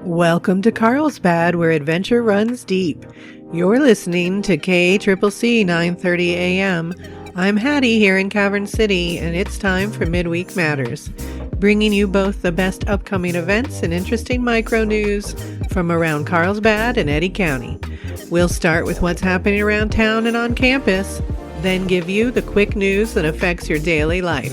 Welcome to Carlsbad, where adventure runs deep. You're listening to KCCC 9:30 a.m. I'm Hattie here in Cavern City, and it's time for Midweek Matters, bringing you both the best upcoming events and interesting micro news from around Carlsbad and Eddy County. We'll start with what's happening around town and on campus, then give you the quick news that affects your daily life.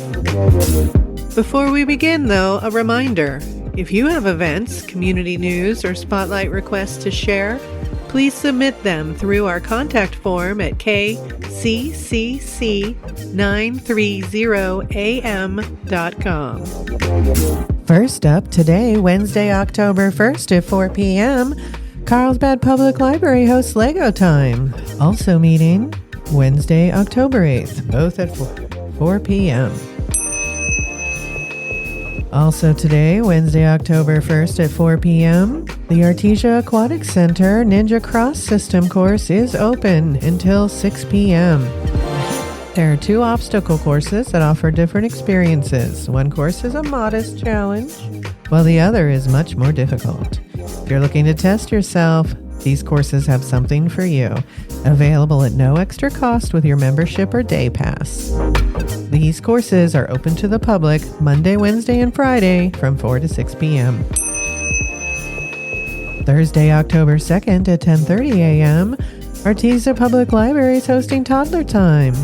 Before we begin, though, a reminder. If you have events, community news, or spotlight requests to share, please submit them through our contact form at kccc930am.com. First up today, Wednesday, October 1st at 4 p.m., Carlsbad Public Library hosts Lego Time. Also meeting Wednesday, October 8th, both at 4 p.m. Also today, Wednesday, October 1st at 4 p.m., the Artesia Aquatic Center Ninja Cross System course is open until 6 p.m. There are 2 obstacle courses that offer different experiences. One course is a modest challenge, while the other is much more difficult. If you're looking to test yourself, these courses have something for you. Available at no extra cost with your membership or day pass. These courses are open to the public Monday, Wednesday, and Friday from 4 to 6 p.m. Thursday, October 2nd at 10:30 a.m., Artesia Public Library is hosting Toddler Time.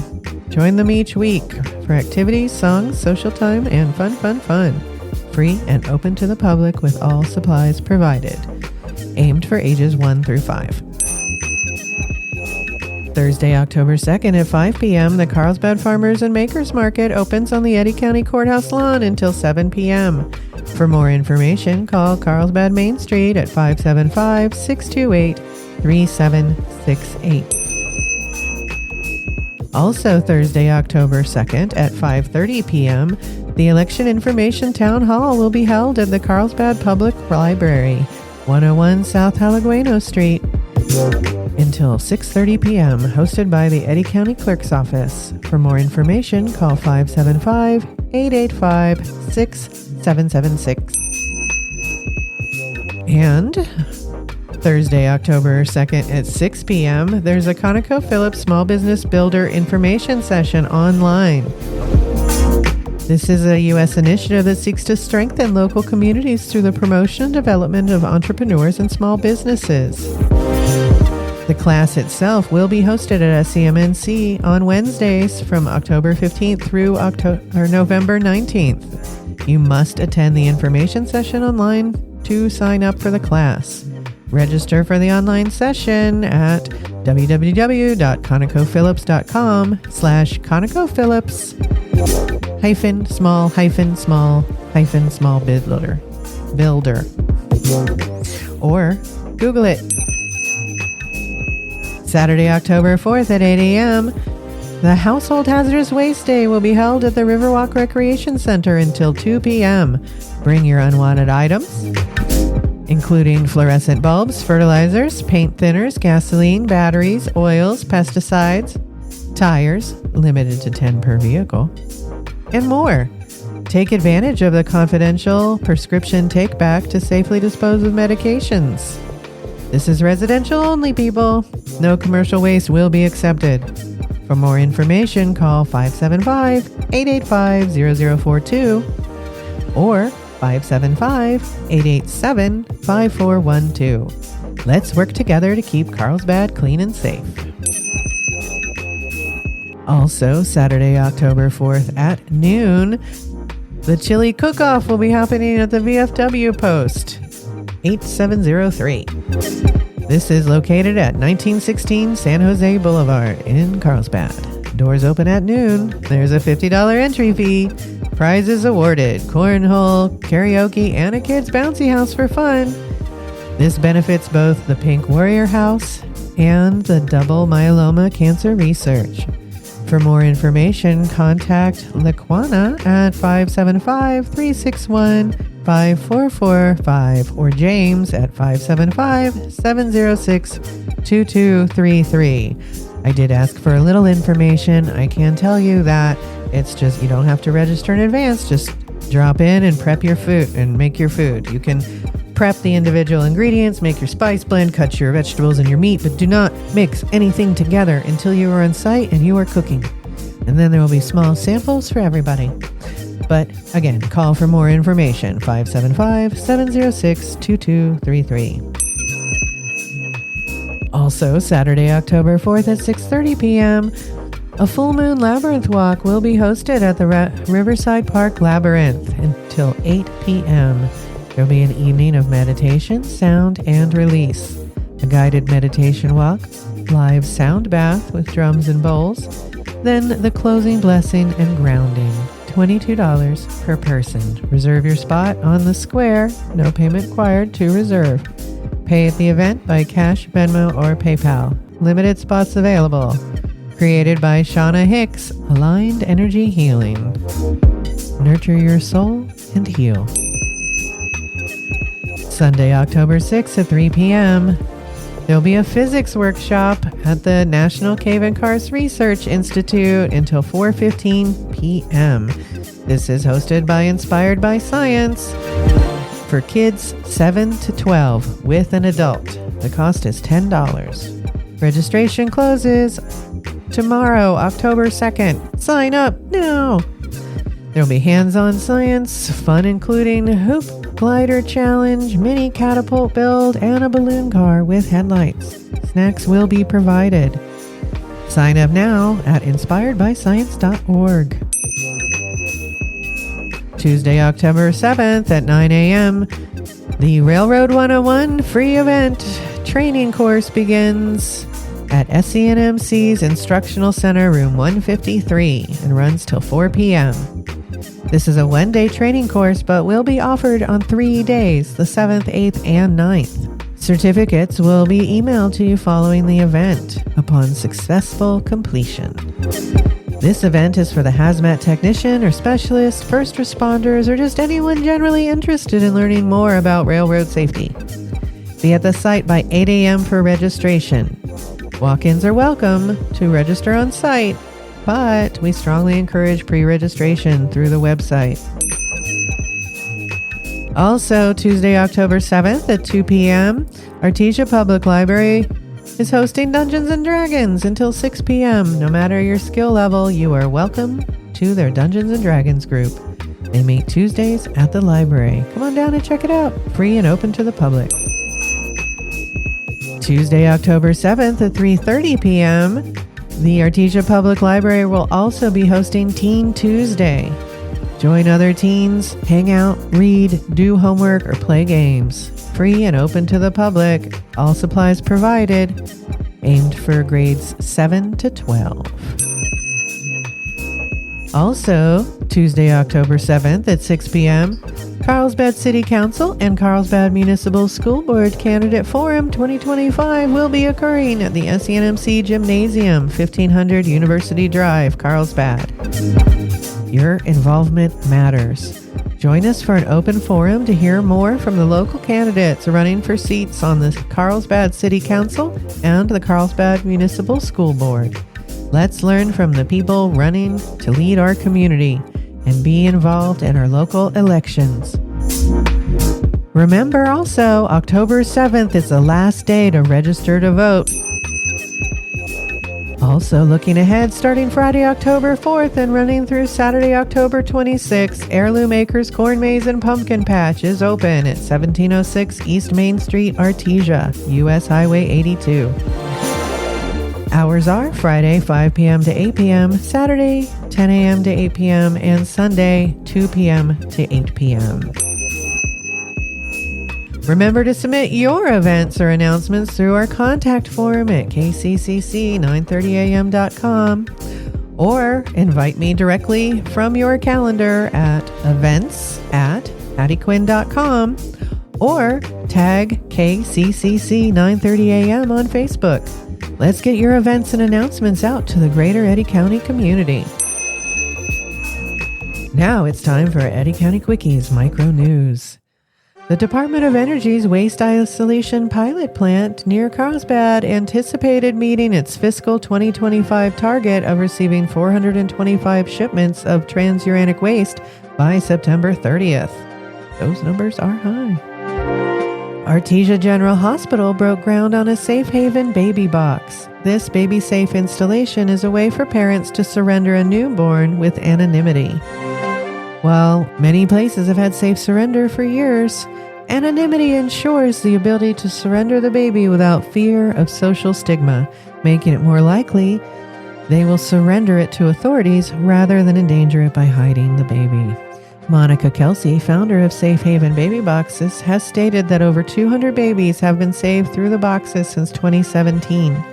Join them each week for activities, songs, social time, and fun. Free and open to the public with all supplies provided. Aimed for ages 1 through 5. Thursday, October 2nd at 5 p.m., the Carlsbad Farmers and Makers Market opens on the Eddy County Courthouse lawn until 7 p.m. For more information, call Carlsbad Main Street at 575-628-3768. Also Thursday, October 2nd at 5:30 p.m., the Election Information Town Hall will be held at the Carlsbad Public Library, 101 South Halegueno Street, until 6:30 p.m., hosted by the Eddy County Clerk's Office. For more information, call 575-885-6776. And Thursday, October 2nd at 6 p.m., there's a ConocoPhillips Small Business Builder Information Session online. This is a U.S. initiative that seeks to strengthen local communities through the promotion and development of entrepreneurs and small businesses. The class itself will be hosted at SCMNC on Wednesdays from October 15th through November 19th. You must attend the information session online to sign up for the class. Register for the online session at www.conocophillips.com/ConocoPhillips-small builder. Or Google it. Saturday, October 4th at 8 a.m., the Household Hazardous Waste Day will be held at the Riverwalk Recreation Center until 2 p.m. Bring your unwanted items, including fluorescent bulbs, fertilizers, paint thinners, gasoline, batteries, oils, pesticides, tires, limited to 10 per vehicle, and more. Take advantage of the confidential prescription take-back to safely dispose of medications. This is residential only, people. No commercial waste will be accepted. For more information, call 575-885-0042 or 575-887-5412. Let's work together to keep Carlsbad clean and safe. Also, Saturday, October 4th at noon, the chili cook-off will be happening at the VFW Post, 8703. This is located at 1916 San Jose Boulevard in Carlsbad. Doors open at noon. There's a $50 entry fee. Prizes awarded: cornhole, karaoke, and a kids' bouncy house for fun. This benefits both the Pink Warrior House and the Double Myeloma Cancer Research. For more information, contact Laquana at 575-361-5445 or James at 575-706-2233. I did ask for a little information. I can tell you that it's just, you don't have to register in advance. Just Drop in and prep your food and make your food. You can prep the individual ingredients, make your spice blend, cut your vegetables and your meat, but do not mix anything together until you are on site and you are cooking. And then there will be small samples for everybody. But again, call for more information, 575-706-2233. Also, Saturday, October 4th at 6:30 p.m., a full moon labyrinth walk will be hosted at the Riverside Park Labyrinth until 8 p.m. There will be an evening of meditation, sound, and release. A guided meditation walk, live sound bath with drums and bowls, then the closing blessing and grounding. $22 per person. Reserve your spot on the square. No payment required to reserve. Pay at the event by cash, Venmo, or PayPal. Limited spots available. Created by Shauna Hicks, Aligned Energy Healing. Nurture your soul and heal. Sunday, October 6th at 3 p.m. There'll be a physics workshop at the National Cave and Karst Research Institute until 4:15 p.m. This is hosted by Inspired by Science for kids 7 to 12 with an adult. The cost is $10. Registration closes tomorrow, October 2nd. Sign up now. There'll be hands-on science, fun including hoop glider challenge, mini catapult build, and a balloon car with headlights. Snacks will be provided. Sign up now at inspiredbyscience.org. Tuesday, October 7th at 9 a.m., the Railroad 101 free event training course begins at SCNMC's Instructional Center, room 153, and runs till 4 p.m. This is a one-day training course, but will be offered on 3 days, the 7th, 8th, and 9th. Certificates will be emailed to you following the event upon successful completion. This event is for the hazmat technician or specialist, first responders, or just anyone generally interested in learning more about railroad safety. Be at the site by 8 a.m. for registration. Walk-ins are welcome to register on site, but we strongly encourage pre-registration through the website. Also, Tuesday, October 7th at 2 p.m., Artesia Public Library is hosting Dungeons & Dragons until 6 p.m. No matter your skill level, you are welcome to their Dungeons & Dragons group. They meet Tuesdays at the library. Come on down and check it out. Free and open to the public. Tuesday, October 7th at 3:30 p.m., the Artesia Public Library will also be hosting Teen Tuesday. Join other teens, hang out, read, do homework, or play games. Free and open to the public. All supplies provided. Aimed for grades 7 to 12. Also, Tuesday, October 7th at 6 p.m., Carlsbad City Council and Carlsbad Municipal School Board Candidate Forum 2025 will be occurring at the SCNMC Gymnasium, 1500 University Drive, Carlsbad. Your involvement matters. Join us for an open forum to hear more from the local candidates running for seats on the Carlsbad City Council and the Carlsbad Municipal School Board. Let's learn from the people running to lead our community and be involved in our local elections. Remember also, October 7th is the last day to register to vote. Also, looking ahead, starting Friday, October 4th and running through Saturday, October 26th, Heirloom Acres Corn Maze and Pumpkin Patch is open at 1706 East Main Street, Artesia, U.S. Highway 82. Hours are Friday, 5 p.m. to 8 p.m., Saturday, 10 a.m. to 8 p.m., and Sunday, 2 p.m. to 8 p.m. Remember to submit your events or announcements through our contact form at kccc930am.com or invite me directly from your calendar at events@hattiequinn.com or tag KCCC930am on Facebook. Let's get your events and announcements out to the greater Eddy County community. Now it's time for Eddy County Quickies Micro News. The Department of Energy's waste isolation pilot plant near Carlsbad anticipated meeting its fiscal 2025 target of receiving 425 shipments of transuranic waste by September 30th. Those numbers are high. Artesia General Hospital broke ground on a safe haven baby box. This baby safe installation is a way for parents to surrender a newborn with anonymity. While many places have had safe surrender for years, anonymity ensures the ability to surrender the baby without fear of social stigma, making it more likely they will surrender it to authorities rather than endanger it by hiding the baby. Monica Kelsey, founder of Safe Haven Baby Boxes, has stated that over 200 babies have been saved through the boxes since 2017.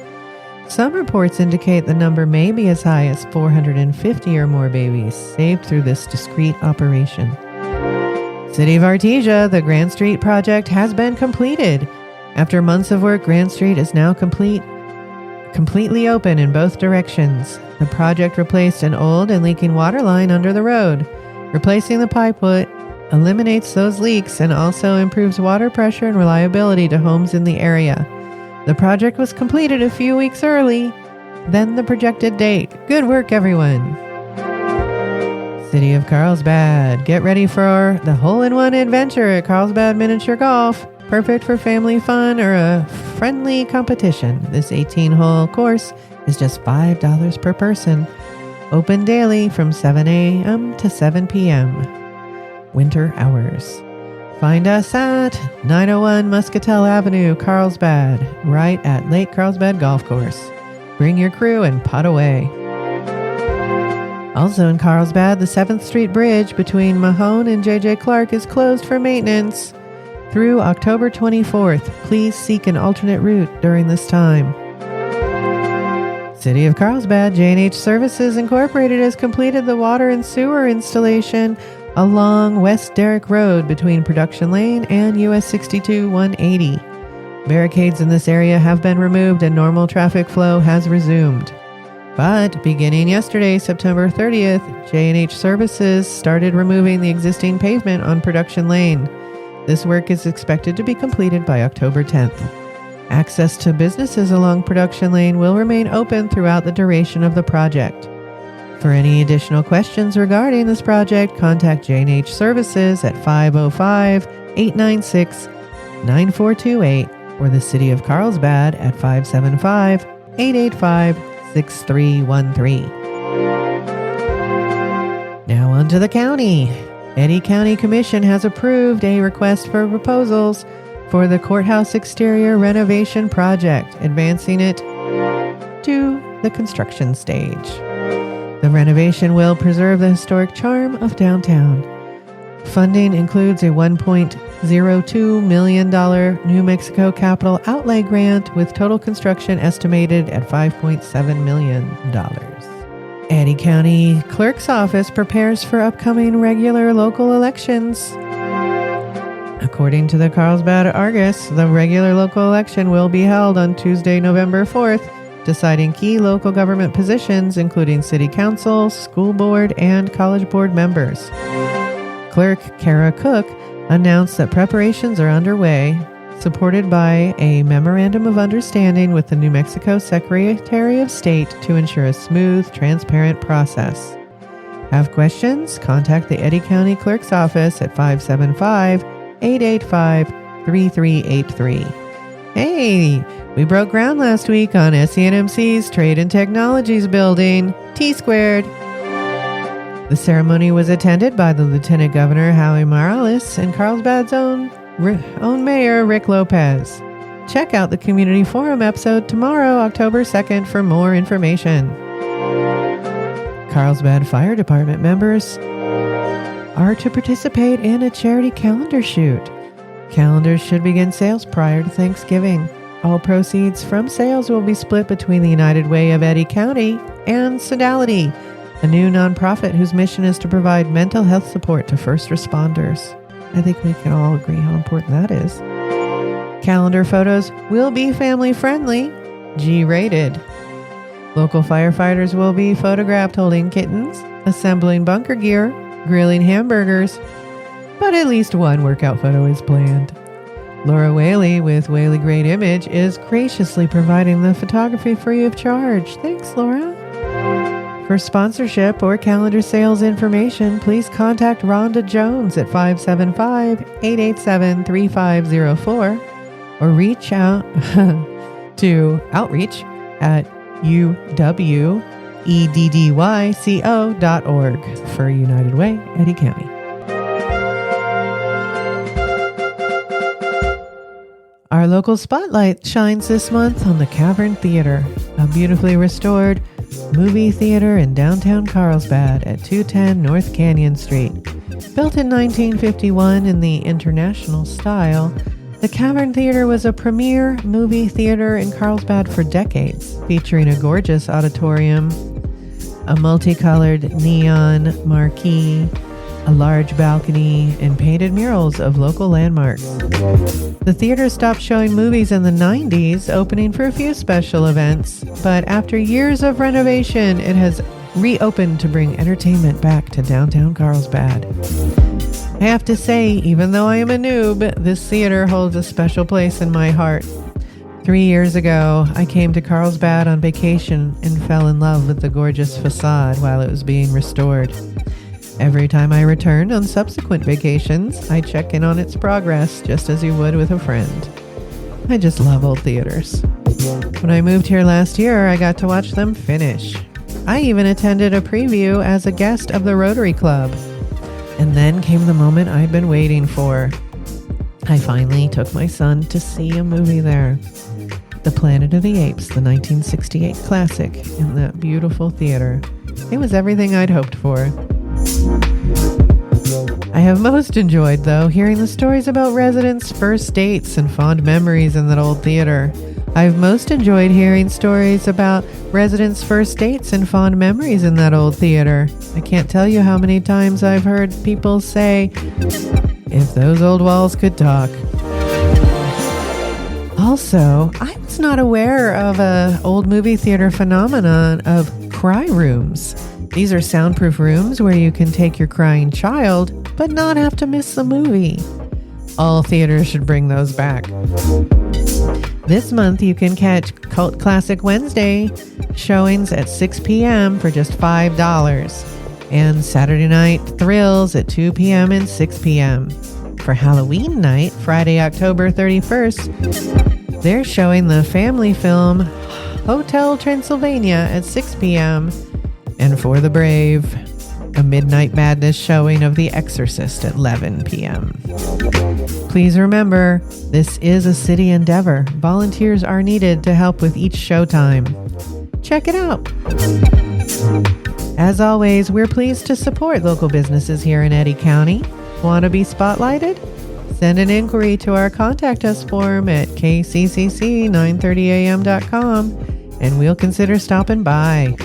Some reports indicate the number may be as high as 450 or more babies saved through this discreet operation. City of Artesia, the Grand Street project has been completed. After months of work, Grand Street is now completely open in both directions. The project replaced an old and leaking water line under the road. Replacing the pipework eliminates those leaks and also improves water pressure and reliability to homes in the area. The project was completed a few weeks early than the projected date. Good work, everyone. City of Carlsbad. Get ready for the hole-in-one adventure at Carlsbad Miniature Golf. Perfect for family fun or a friendly competition. This 18-hole course is just $5 per person. Open daily from 7 a.m. to 7 p.m. Winter hours. Find us at 901 Muscatel Avenue, Carlsbad, right at Lake Carlsbad Golf Course. Bring your crew and putt away. Also in Carlsbad, the 7th Street Bridge between Mahone and J.J. Clark is closed for maintenance through October 24th. Please seek an alternate route during this time. City of Carlsbad, J&H Services Incorporated has completed the water and sewer installation along West Derrick Road between Production Lane and US 62 180. Barricades in this area have been removed and normal traffic flow has resumed. But beginning yesterday, September 30th, J&H Services started removing the existing pavement on Production Lane. This work is expected to be completed by October 10th. Access to businesses along Production Lane will remain open throughout the duration of the project. For any additional questions regarding this project, contact J&H Services at 505-896-9428 or the City of Carlsbad at 575-885-6313. Now on to the county. Eddy County Commission has approved a request for proposals for the courthouse exterior renovation project, advancing it to the construction stage. The renovation will preserve the historic charm of downtown. Funding includes a $1.02 million New Mexico capital outlay grant with total construction estimated at $5.7 million. Eddy County Clerk's Office prepares for upcoming regular local elections. According to the Carlsbad Argus, the regular local election will be held on Tuesday, November 4th, deciding key local government positions, including city council, school board, and college board members. Clerk Kara Cook announced that preparations are underway, supported by a memorandum of understanding with the New Mexico Secretary of State to ensure a smooth, transparent process. Have questions? Contact the Eddy County Clerk's Office at 575-885-3383. Hey, we broke ground last week on SENMC's Trade and Technologies building, T-Squared. The ceremony was attended by the Lieutenant Governor Howie Morales and Carlsbad's own Mayor Rick Lopez. Check out the Community Forum episode tomorrow, October 2nd, for more information. Carlsbad Fire Department members are to participate in a charity calendar shoot. Calendars should begin sales prior to Thanksgiving. All proceeds from sales will be split between the United Way of Eddy County and Sodality, a new nonprofit whose mission is to provide mental health support to first responders. I think we can all agree how important that is. Calendar photos will be family-friendly, G-rated. Local firefighters will be photographed holding kittens, assembling bunker gear, grilling hamburgers, but at least one workout photo is planned. Laura Whaley with Whaley Great Image is graciously providing the photography free of charge. Thanks, Laura. For sponsorship or calendar sales information, please contact Rhonda Jones at 575-887-3504 or reach out to outreach at uweddyco.org for United Way, Eddy County. Our local spotlight shines this month on the Cavern Theatre, a beautifully restored movie theater in downtown Carlsbad at 210 North Canyon Street. Built in 1951 in the international style, the Cavern Theatre was a premier movie theater in Carlsbad for decades, featuring a gorgeous auditorium, a multicolored neon marquee, a large balcony, and painted murals of local landmarks. The theater stopped showing movies in the 90s, opening for a few special events, but after years of renovation, it has reopened to bring entertainment back to downtown Carlsbad. I have to say, even though I am a noob, this theater holds a special place in my heart. 3 years ago, I came to Carlsbad on vacation and fell in love with the gorgeous facade while it was being restored. Every time I returned on subsequent vacations, I check in on its progress just as you would with a friend. I just love old theaters. When I moved here last year, I got to watch them finish. I even attended a preview as a guest of the Rotary Club. And then came the moment I'd been waiting for. I finally took my son to see a movie there. The Planet of the Apes, the 1968 classic, in that beautiful theater. It was everything I'd hoped for. I have most enjoyed, though, hearing the stories about residents' first dates and fond memories in that old theater. I've most enjoyed hearing stories about residents' first dates and fond memories in that old theater. I can't tell you how many times I've heard people say, if those old walls could talk. Also, I was not aware of an old movie theater phenomenon of cry rooms. These are soundproof rooms where you can take your crying child, but not have to miss the movie. All theaters should bring those back. This month, you can catch Cult Classic Wednesday showings at 6 p.m. for just $5, and Saturday Night Thrills at 2 p.m. and 6 p.m. For Halloween night, Friday, October 31st, they're showing the family film Hotel Transylvania at 6 p.m. And for the brave, a Midnight Madness showing of The Exorcist at 11 p.m. Please remember, this is a city endeavor. Volunteers are needed to help with each showtime. Check it out. As always, we're pleased to support local businesses here in Eddy County. Want to be spotlighted? Send an inquiry to our Contact Us form at kccc930am.com, and we'll consider stopping by.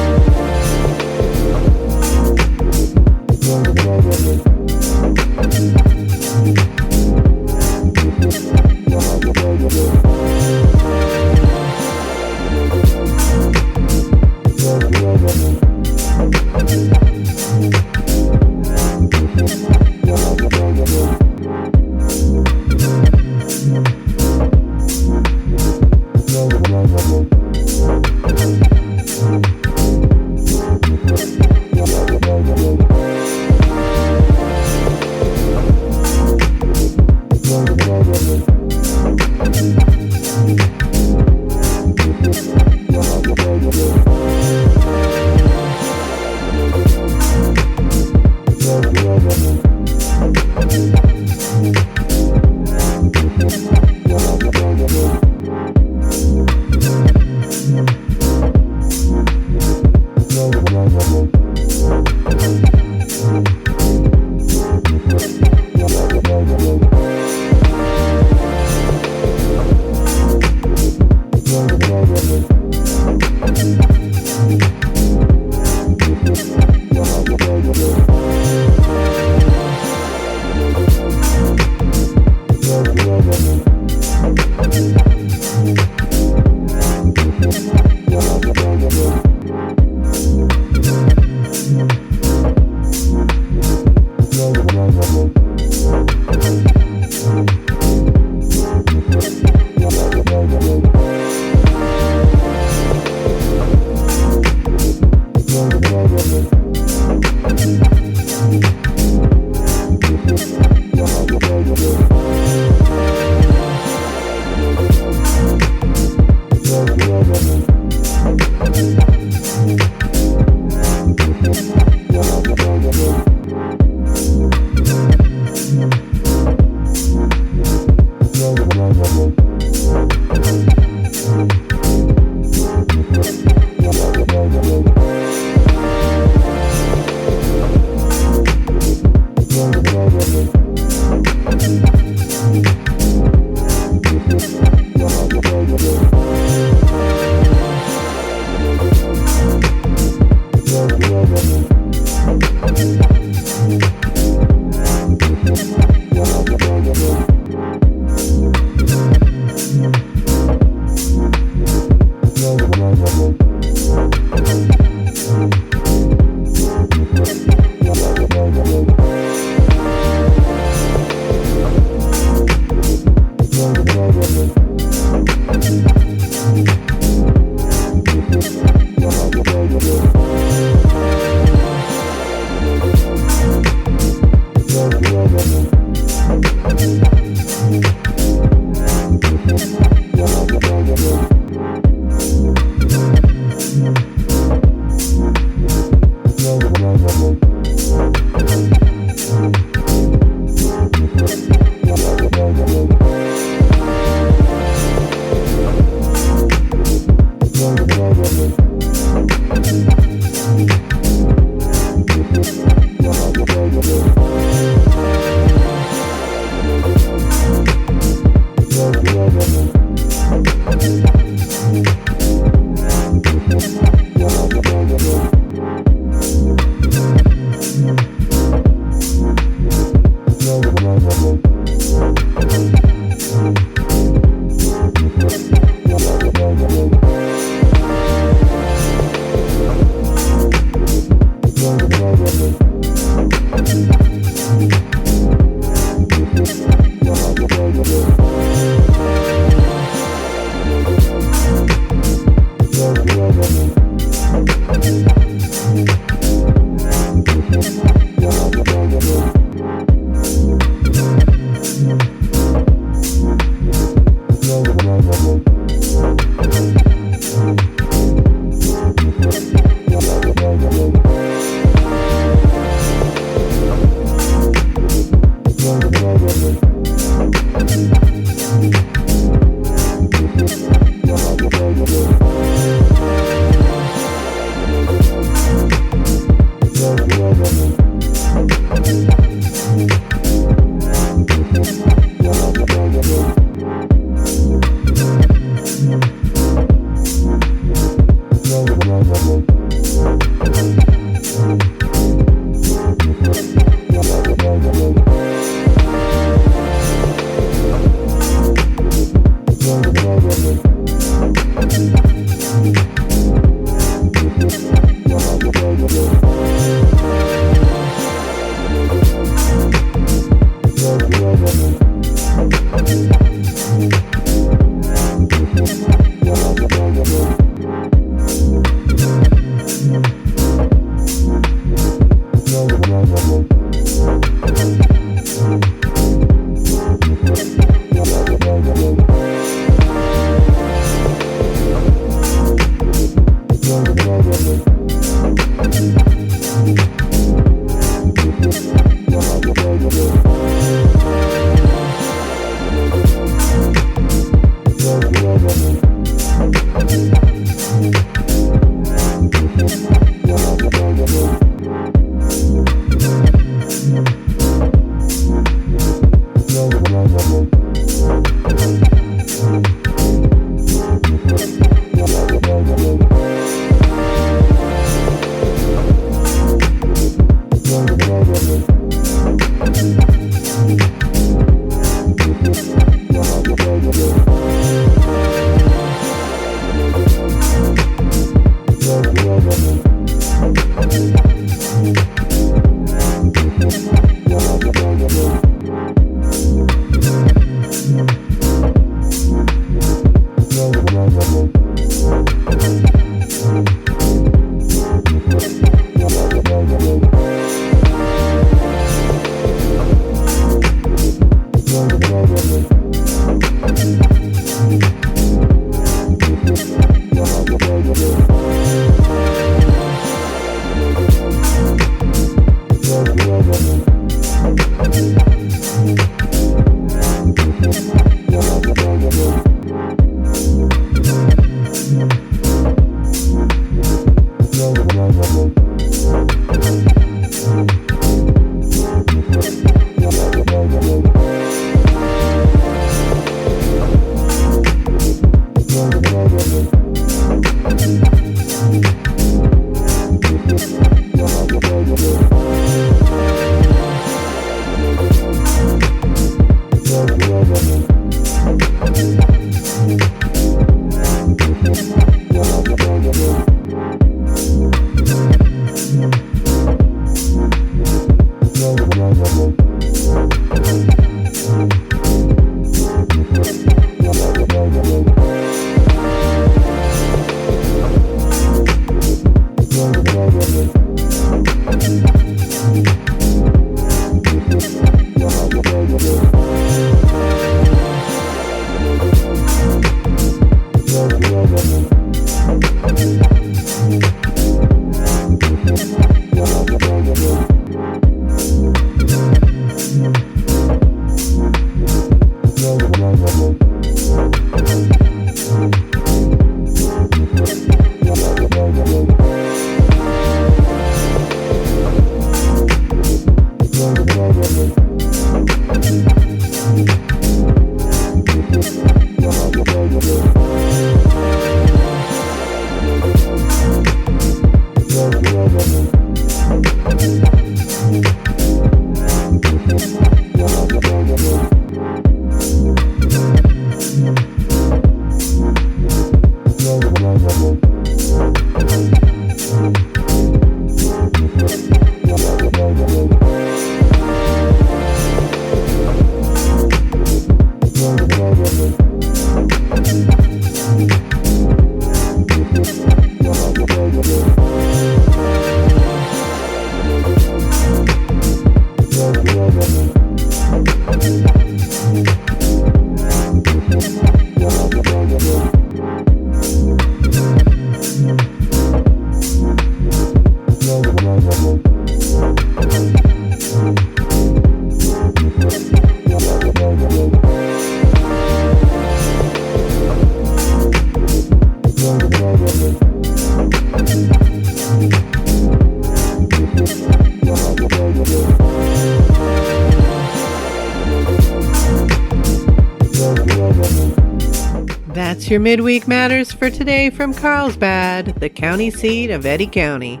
That's your Midweek Matters for today from Carlsbad, the county seat of Eddy County.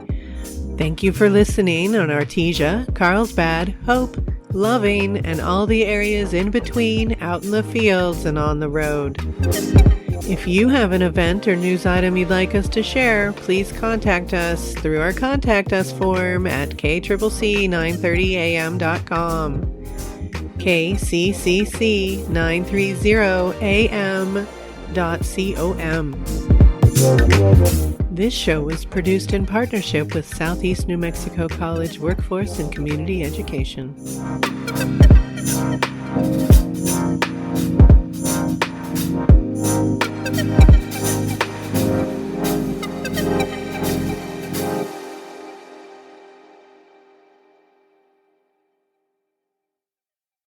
Thank you for listening on Artesia, Carlsbad, Hope, Loving, and all the areas in between, out in the fields and on the road. If you have an event or news item you'd like us to share, please contact us through our Contact Us form at kccc930am.com. kccc930am.com. This show was produced in partnership with Southeast New Mexico College Workforce and Community Education.